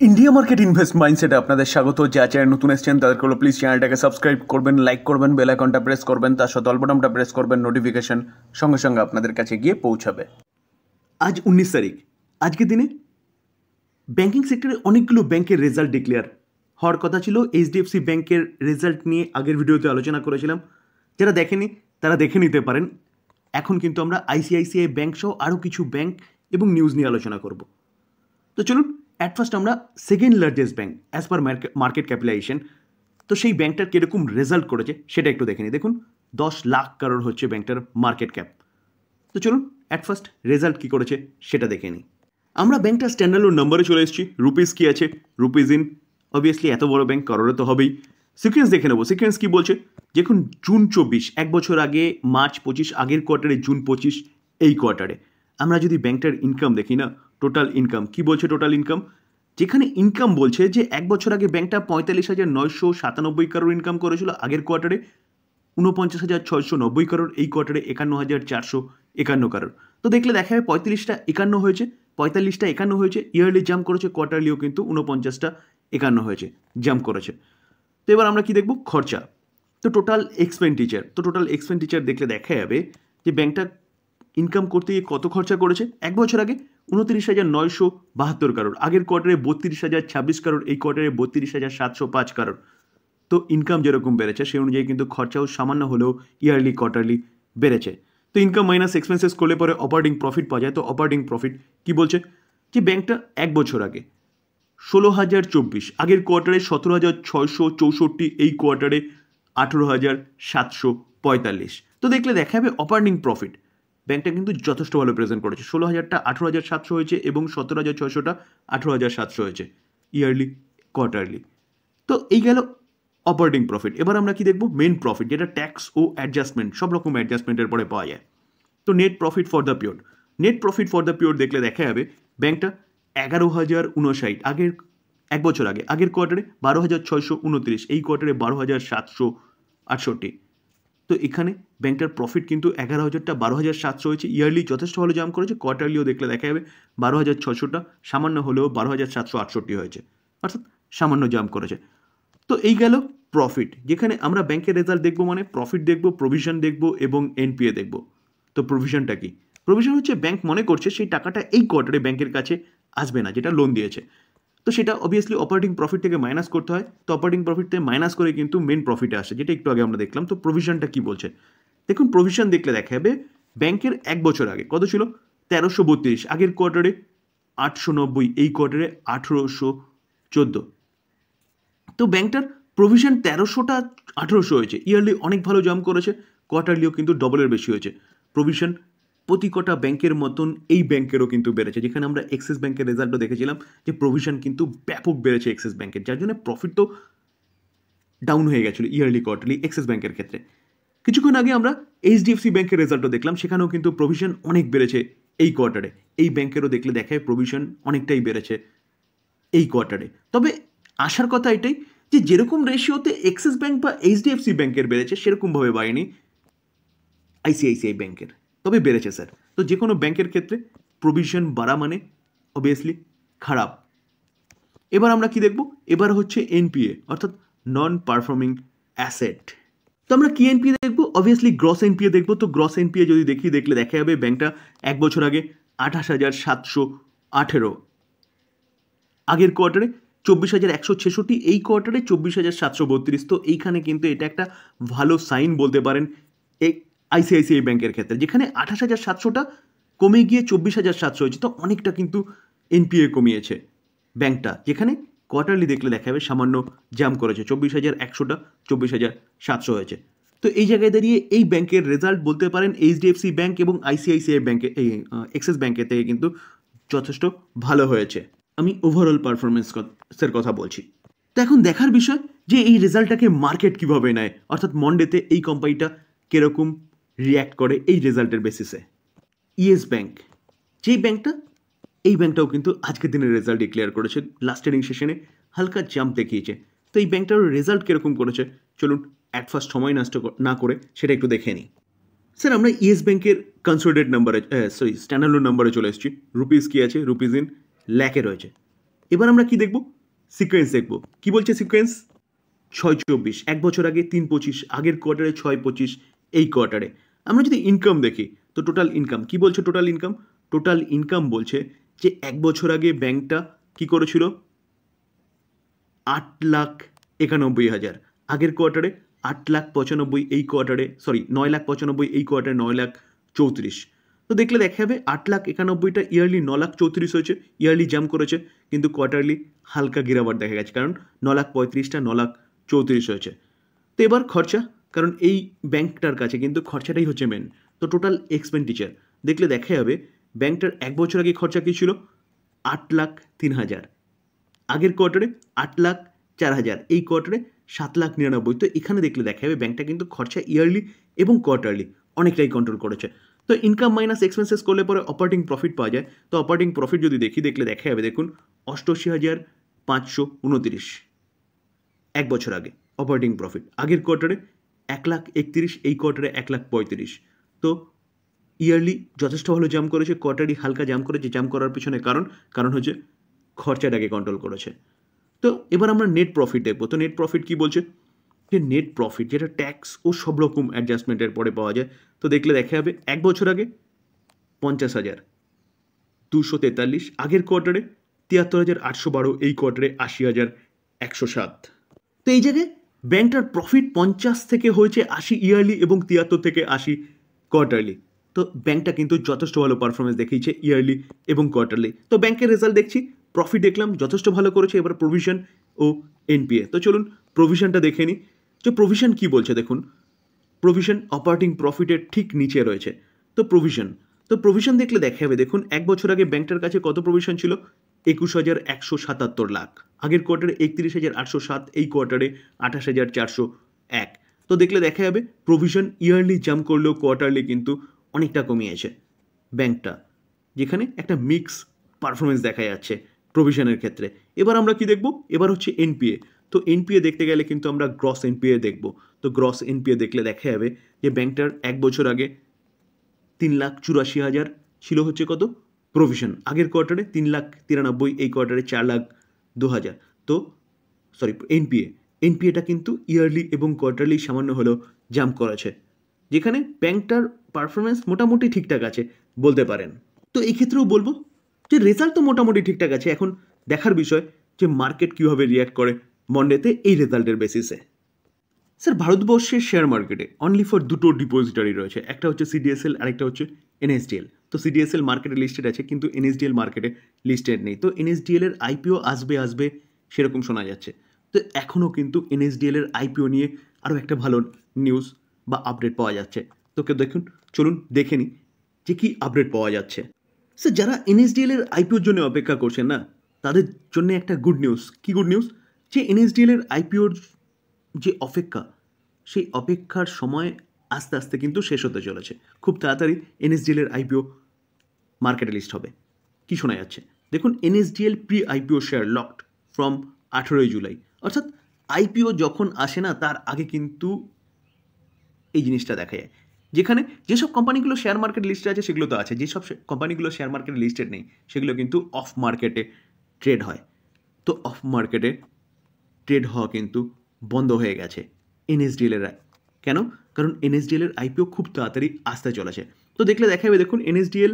India market invest माइंडसेटे আপনাদের স্বাগত। যারা চ্যানেল নতুন এসেছেন তাদেরকে হলো প্লিজ চ্যানেলটাকে সাবস্ক্রাইব করবেন, লাইক করবেন, বেল আইকনটা প্রেস করবেন, তার সাথে অল বাটনটা প্রেস করবেন, নোটিফিকেশন সঙ্গে সঙ্গে আপনাদের কাছে গিয়ে পৌঁছাবে। আজ 19 তারিখ। আজকের দিনে ব্যাংকিং সেক্টরে অনেকগুলো ব্যাংকের রেজাল্ট ডিক্লেয়ার হওয়ার কথা ছিল। এইচডিএফসি ব্যাংকের রেজাল্ট নিয়ে আগের ভিডিওতে আলোচনা করেছিলাম, যারা দেখেনি তারা দেখে নিতে পারেন। এখন কিন্তু আমরা আইসিআইসিআই ব্যাংক সহ আরও কিছু ব্যাংক এবং নিউজ নিয়ে আলোচনা করব। তো চলুন অ্যাট ফার্স্ট আমরা second largest bank as per market capitalisation, তো সেই ব্যাংকটার কীরকম রেজাল্ট করেছে সেটা একটু দেখে নিই। দেখুন 10 লাখ কারোর হচ্ছে ব্যাংকটার মার্কেট ক্যাপ। তো চলুন অ্যাট ফার্স্ট রেজাল্ট কী করেছে সেটা দেখে নিই। আমরা ব্যাংকটার স্ট্যান্ডার্ড নাম্বারে চলে এসেছি। রুপিস কী আছে, রুপিস ইন, অবভিয়াসলি এত বড় ব্যাংক কারোর তো হবেই। সিকোয়েন্স দেখে নেবো। সিকোয়েন্স কী বলছে, দেখুন জুন 24 এক বছর আগে, মার্চ 25 আগের কোয়ার্টারে, জুন 25 এই কোয়ার্টারে। আমরা যদি ব্যাংকটার ইনকাম দেখি না, টোটাল ইনকাম কী বলছে, টোটাল ইনকাম যেখানে ইনকাম বলছে যে এক বছর আগে ব্যাংকটা 45,997 কারোর ইনকাম করেছিল, আগের কোয়ার্টারে 49,690 কারোর, এই কোয়ার্টারে 51,451 কারোর। তো দেখলে দেখা যাবে 45টা 51 হয়েছে, 45টা 51 হয়েছে, ইয়ারলি জাম্প করেছে, কোয়ার্টারলিও কিন্তু 49টা 51 হয়েছে, জাম্প করেছে। তো এবার আমরা কি দেখব, খরচা। তো টোটাল এক্সপেন্ডিচার দেখলে দেখা যাবে যে ব্যাংকটা ইনকাম করতে গিয়ে কত খরচা করেছে। এক বছর আগে 29,972 কারোর, আগের কোয়ার্টারে 32,026 কারোর, এই কোয়ার্টারে 32,705 কারোর। তো ইনকাম যেরকম বেড়েছে সেই অনুযায়ী কিন্তু খরচাও সামান্য হলেও ইয়ারলি কোয়ার্টারলি বেড়েছে। তো ইনকাম মাইনাস এক্সপেন্সেস করলে পরে অপারেটিং প্রফিট পাওয়া যায়। তো অপারেটিং প্রফিট কি বলছে যে ব্যাংকটা এক বছর আগে 16,024, আগের কোয়ার্টারে 17,664, এই কোয়ার্টারে 18,745। তো দেখলে দেখা যাবে অপারেটিং প্রফিট ব্যাংকটা কিন্তু যথেষ্ট ভালো প্রেজেন্ট করেছে। 16,000টা 18,700 হয়েছে এবং 17,600টা 18,700 হয়েছে ইয়ারলি কোয়ার্টারলি। তো এই গেল অপারেটিং প্রফিট। এবার আমরা কি দেখব, মেন প্রফিট, যেটা ট্যাক্স ও অ্যাডজাস্টমেন্ট, সব রকম অ্যাডজাস্টমেন্টের পরে পাওয়া যায়। তো net profit for the period, দেখলে দেখা যাবে ব্যাংকটা 11,059, আগের এক বছর আগে, আগের কোয়ার্টারে 12,629, এই কোয়ার্টারে 12,768। তো এখানে ব্যাংকটার প্রফিট কিন্তু 11,000টা 12,700 হয়েছে, ইয়ারলি যথেষ্ট ভালো জাম্প করেছে, কোয়ার্টারলিও দেখলে দেখা যাবে 12,600টা সামান্য হলেও 12,768 হয়েছে, অর্থাৎ সামান্য জাম্প করেছে। তো এই গেল প্রফিট, যেখানে আমরা ব্যাংকের রেজাল্ট দেখব মানে প্রফিট দেখব, প্রভিশন দেখব এবং এনপিএ দেখব। তো প্রভিশনটা কি, প্রভিশন হচ্ছে ব্যাংক মনে করছে সেই টাকাটা এই কোয়ার্টারে ব্যাংকের কাছে আসবে না, যেটা লোন দিয়েছে। তো সেটা অবভিয়াসলি অপারেটিং প্রফিট থেকে মাইনাস করতে হয়। তো অপারেটিং প্রফিট থেকে মাইনাস করে কিন্তু মেন প্রফিটে আসে, যেটা একটু আগে আমরা দেখলাম। তো প্রভিশনটা কি বলছে, দেখুন প্রভিশন দেখলে দেখা যাবে ব্যাংকের এক বছর আগে কত ছিল, 1332, আগের কোয়ার্টারে 890, এই কোয়ার্টারে 1814। তো ব্যাংকটার প্রভিশন 1300টা 1800 হয়েছে, ইয়ারলি অনেক ভালো জাম্প করেছে, কোয়ার্টারলিও কিন্তু ডবলের বেশি হয়েছে। প্রভিশন প্রতি কটা ব্যাংকের মতন এই ব্যাংকেরও কিন্তু বেড়েছে, যেখানে আমরা এক্সিস ব্যাংকের রেজাল্টও দেখেছিলাম যে প্রভিশন কিন্তু ব্যাপক বেড়েছে এক্সিস ব্যাংকের, যার জন্য প্রফিট তো ডাউন হয়ে গেছিলো ইয়ারলি কোয়ার্টারলি এক্সিস ব্যাংকের ক্ষেত্রে। কিছুক্ষণ আগে আমরা এইচডিএফসি ব্যাংকের রেজাল্টও দেখলাম, সেখানেও কিন্তু প্রভিশন অনেক বেড়েছে এই কোয়ার্টারে। এই ব্যাংকেরও দেখলে দেখায় প্রভিশন অনেকটাই বেড়েছে এই কোয়ার্টারে। তবে আসার কথা এটাই যে যেরকম রেশিওতে এক্সিস ব্যাংক বা এইচডিএফসি ব্যাংকের বেড়েছে সেরকমভাবে বাড়েনি আইসিআইসিআই ব্যাংকের, তবে বেড়েছে স্যার। তো যে কোনো ব্যাংকের ক্ষেত্রে প্রভিশন বাড়া মানে অবভিয়াসলি খারাপ। এবার আমরা কি দেখব, এবার হচ্ছে এনপিএ, অর্থাৎ নন পারফর্মিং অ্যাসেট। তো আমরা কি এনপিএ দেখবো, অবভিয়াসলি গ্রস এনপিএ দেখবো। তো গ্রস এনপিএ যদি দেখলে দেখা যাবে ব্যাংকটা এক বছর আগে 28,718, আগের কোয়ার্টারে 24,166, এই কোয়ার্টারে 24,732। তো এইখানে কিন্তু এটা একটা ভালো সাইন বলতে পারেন এই আইসিআইসিআই ব্যাংকের ক্ষেত্রে, যেখানে 28,700টা কমে গিয়ে 24,700 হয়েছে। তো অনেকটা কিন্তু এনপিএ কমিয়েছে ব্যাংকটা, যেখানে কোয়ার্টারলি দেখলে দেখা যাবে সামান্য জাম্প করেছে, 24,100টা 24,700 হয়েছে। তো এই জায়গায় দাঁড়িয়ে এই ব্যাংকের রেজাল্ট বলতে পারেন এইচডিএফসি ব্যাংক এবং আইসিআইসিআই ব্যাংকে, এই এক্সিস ব্যাংকের থেকে কিন্তু যথেষ্ট ভালো হয়েছে। আমি ওভারঅল পারফরমেন্সের কথা বলছি। তো এখন দেখার বিষয় যে এই রেজাল্টটাকে মার্কেট কীভাবে নেয়, অর্থাৎ মন্ডেতে এই কোম্পানিটা কীরকম রিয়্যাক্ট করে এই রেজাল্টের বেসিসে। ইয়েস ব্যাংক, যেই ব্যাংকটা, এই ব্যাংকটাও কিন্তু আজকের দিনের রেজাল্ট ডিক্লেয়ার করেছে, লাস্ট ট্রেডিং সেশনে হালকা জাম্প দেখিয়েছে। তো এই ব্যাংকটার রেজাল্ট কীরকম করেছে চলুন অ্যাট ফার্স্ট সময় নষ্ট না করে সেটা একটু দেখে নিই। স্যার আমরা ইয়েস ব্যাংকের কনসোলিডেটেড নাম্বারে স্ট্যান্ডার্ড নাম্বারে চলে এসেছি। রুপিস কী আছে, রুপিস ইন ল্যাকে রয়েছে। এবার আমরা কি দেখব? সিকোয়েন্স দেখব। কি বলছে সিকোয়েন্স? 6-24, 1 বছর আগে 3-25, আগের কোয়ার্টারে 6-25, এই কোয়ার্টারে। আমরা যদি ইনকাম দেখি, তো টোটাল ইনকাম কি বলছে? টোটাল ইনকাম, টোটাল ইনকাম বলছে যে 1 বছর আগে ব্যাংকটা কি করেছিল? 8,91,000, আগের কোয়ার্টারে 8,95,000, এই কোয়ার্টারে 9,95,000, এই কোয়ার্টারে 9,34,000। তো দেখলে দেখা যাবে 8,91,000টা ইয়ারলি 9,34,000 হয়েছে, ইয়ারলি জাম্প করেছে, কিন্তু কোয়ার্টারলি হালকা গিরাবাট দেখা গেছে, কারণ 9,35,000টা 9,34,000 হয়েছে। তো এবার খরচা, কারণ এই ব্যাংকটার কাছে কিন্তু খরচাটাই হচ্ছে মেন। তো টোটাল এক্সপেন্ডিচার দেখলে দেখা যাবে ব্যাংকটার 1 বছর আগে খরচা কী ছিল? 8,03,000, আগের কোয়ার্টারে 8,04,000, এই কোয়ার্টারে 7,99,000। তো এখানে দেখলে দেখা যাবে ব্যাংকটা কিন্তু খরচা ইয়ারলি এবং কোয়ার্টারলি অনেকটাই কন্ট্রোল করেছে। তো ইনকাম মাইনাস এক্সপেন্সেস করলে পরে অপারেটিং প্রফিট পাওয়া যায়। তো অপারেটিং প্রফিট যদি দেখলে দেখা যাবে, দেখুন 88,529 1 বছর আগে অপারেটিং প্রফিট, আগের কোয়ার্টারে 1,31,000, এই কোয়ার্টারে 1,35,000। তো ইয়ারলি যথেষ্ট ভালো জাম্প করেছে, কোয়ার্টারলি হালকা জাম্প করেছে। জাম্প করার পিছনে কারণ হচ্ছে খরচাটাকে কন্ট্রোল করেছে। তো এবার আমরা নেট প্রফিট দেখবো। তো নেট প্রফিট কি বলছে? যে নেট প্রফিট যেটা ট্যাক্স ও সব রকম অ্যাডজাস্টমেন্টের পরে পাওয়া যায়। তো দেখলে দেখা যাবে 1 বছর আগে 50,243, আগের কোয়ার্টারে 73,812, এই কোয়ার্টারে 80,107। তো এই জায়গায় ব্যাংকটার প্রফিট 50 থেকে হয়েছে 80 ইয়ারলি এবং 73 থেকে 80 কোয়ার্টারলি। তো ব্যাংকটা কিন্তু যথেষ্ট ভালো পারফরমেন্স দেখিয়েছে ইয়ারলি এবং কোয়ার্টারলি। তো ব্যাংকের রেজাল্ট দেখছি, প্রফিট দেখলাম যথেষ্ট ভালো করেছে। এবার প্রভিশন ও এনপিএ। তো চলুন প্রভিশনটা দেখে নিই। যে প্রভিশন কি বলছে দেখুন, প্রভিশন অপারেটিং প্রফিটের ঠিক নিচে রয়েছে। তো প্রভিশন দেখলে দেখা যাবে, দেখুন 1 বছর আগে ব্যাংকটার কাছে কত প্রভিশন ছিল? 21,177 লাখ, আগের কোয়ার্টারে 31,807, এই কোয়ার্টারে 28,401। তো দেখলে দেখা যাবে প্রভিশন ইয়ারলি জাম্প করলেও কোয়ার্টারলি কিন্তু অনেকটা কমিয়েছে ব্যাংকটা, যেখানে একটা মিক্স পারফরমেন্স দেখা যাচ্ছে প্রভিশনের ক্ষেত্রে। এবার আমরা কি দেখব? এবার হচ্ছে এনপিএ। তো এনপিএ দেখতে গেলে কিন্তু আমরা গ্রস এনপিএ দেখব। তো গ্রস এনপিএ দেখলে দেখা যাবে যে ব্যাংকটার 1 বছর আগে 3,84,000 ছিল হচ্ছে কত? প্রভিশন, আগের কোয়ার্টারে 3,93,000, এই কোয়ার্টারে 4,02,000। তো এনপিএটা কিন্তু ইয়ারলি এবং কোয়ার্টারলি সামান্য হলেও জাম্প করেছে, যেখানে ব্যাংকটার পারফরমেন্স মোটামুটি ঠিকঠাক আছে বলতে পারেন। তো এই ক্ষেত্রেও বলবো যে রেজাল্ট তো মোটামুটি ঠিকঠাক আছে, এখন দেখার বিষয় যে মার্কেট কীভাবে রিয়্যাক্ট করে মন্ডেতে এই রেজাল্টের বেসিসে। স্যার ভারতবর্ষের শেয়ার মার্কেটে অনলি ফর দুটো ডিপোজিটারি রয়েছে, একটা হচ্ছে সিডিএসএল আর একটা হচ্ছে এনএসডিএল। তো সিডিএসএল মার্কেটে লিস্টেড আছে, কিন্তু এনএসডিএল মার্কেটে লিস্টেড নেই। তো এনএসডিএল এর আইপিও আসবে সেরকম শোনা যাচ্ছে। তো এখনও কিন্তু এনএসডিএল এর আইপিও নিয়ে আরও একটা ভালো নিউজ বা আপডেট পাওয়া যাচ্ছে। তো দেখুন, চলুন দেখে নিই যে কী আপডেট পাওয়া যাচ্ছে। স্যার যারা এনএসডিএল এর আইপিওর জন্য অপেক্ষা করছেন না, তাদের জন্য একটা গুড নিউজ। কি গুড নিউজ? যে এনএসডিএল এর আইপিওর যে অপেক্ষা, সেই অপেক্ষার সময় আস্তে আস্তে কিন্তু শেষ হতে চলেছে। খুব তাড়াতাড়ি এনএসডিএল এর আইপিও মার্কেটে লিস্ট হবে। কি শোনা যাচ্ছে দেখুন, NSDL pre IPO share locked from 18 July. অর্থাৎ আইপিও যখন আসে না, তার আগে কিন্তু এই জিনিসটা দেখা যায়, যেখানে যেসব কোম্পানিগুলো শেয়ার মার্কেট লিস্টে আছে সেগুলো তো আছে, যেসব কোম্পানিগুলো শেয়ার মার্কেটে লিস্টেড নেই সেগুলো কিন্তু অফ মার্কেটে ট্রেড হয়। তো অফ মার্কেটে ট্রেড হওয়া কিন্তু বন্ধ হয়ে গেছে এনএসডিএল এর। কেন? কারণ এনএসডিএল এর আইপিও খুব তাড়াতাড়ি আসতে চলেছে। তো দেখলে দেখা যাবে, দেখুন NSDL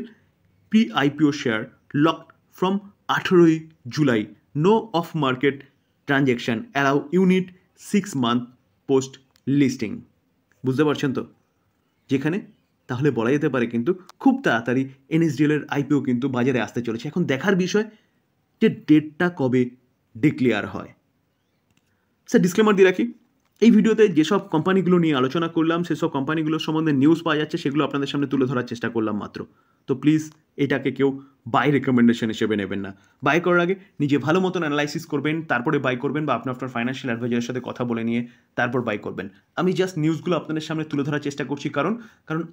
pre IPO share locked from 18 July, no of market transaction allow unit 6 month post listing. বুঝতে পারছেন তো? যেখানে তাহলে বলা যেতে পারে কিন্তু খুব তাড়াতাড়ি এনএসডিএল এর আইপিও কিন্তু বাজারে আসতে চলেছে। এখন দেখার বিষয় যে ডেটটা কবে ডিক্লেয়ার হয়। স্যার ডিসক্লেমার দিয়ে রাখি, এই ভিডিওতে যেসব কোম্পানিগুলো নিয়ে আলোচনা করলাম সেসব কোম্পানিগুলোর সম্বন্ধে নিউজ পাওয়া যাচ্ছে, সেগুলো আপনাদের সামনে তুলে ধরার চেষ্টা করলাম মাত্র। তো প্লিজ এটাকে কেউ বাই রেকমেন্ডেশন হিসেবে নেবেন না। বাই করার আগে নিজে ভালো মতন অ্যানালাইসিস করবেন, তারপরে বাই করবেন, বা আপনার ফাইন্যান্সিয়াল অ্যাডভাইজারের সাথে কথা বলে নিয়ে তারপর বাই করবেন। আমি জাস্ট নিউজগুলো আপনাদের সামনে তুলে ধরার চেষ্টা করছি, কারণ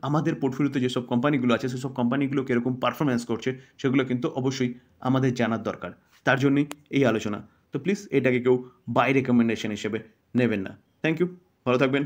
আমাদের পোর্টফোলিওতে যেসব কোম্পানিগুলো আছে সেসব কোম্পানিগুলো কীরকম পারফরমেন্স করছে সেগুলো কিন্তু অবশ্যই আমাদের জানার দরকার। তার জন্যই এই আলোচনা। তো প্লিজ এটাকে কেউ বাই রেকমেন্ডেশন হিসেবে নেবেন না। থ্যাংক ইউ, ভালো থাকবেন।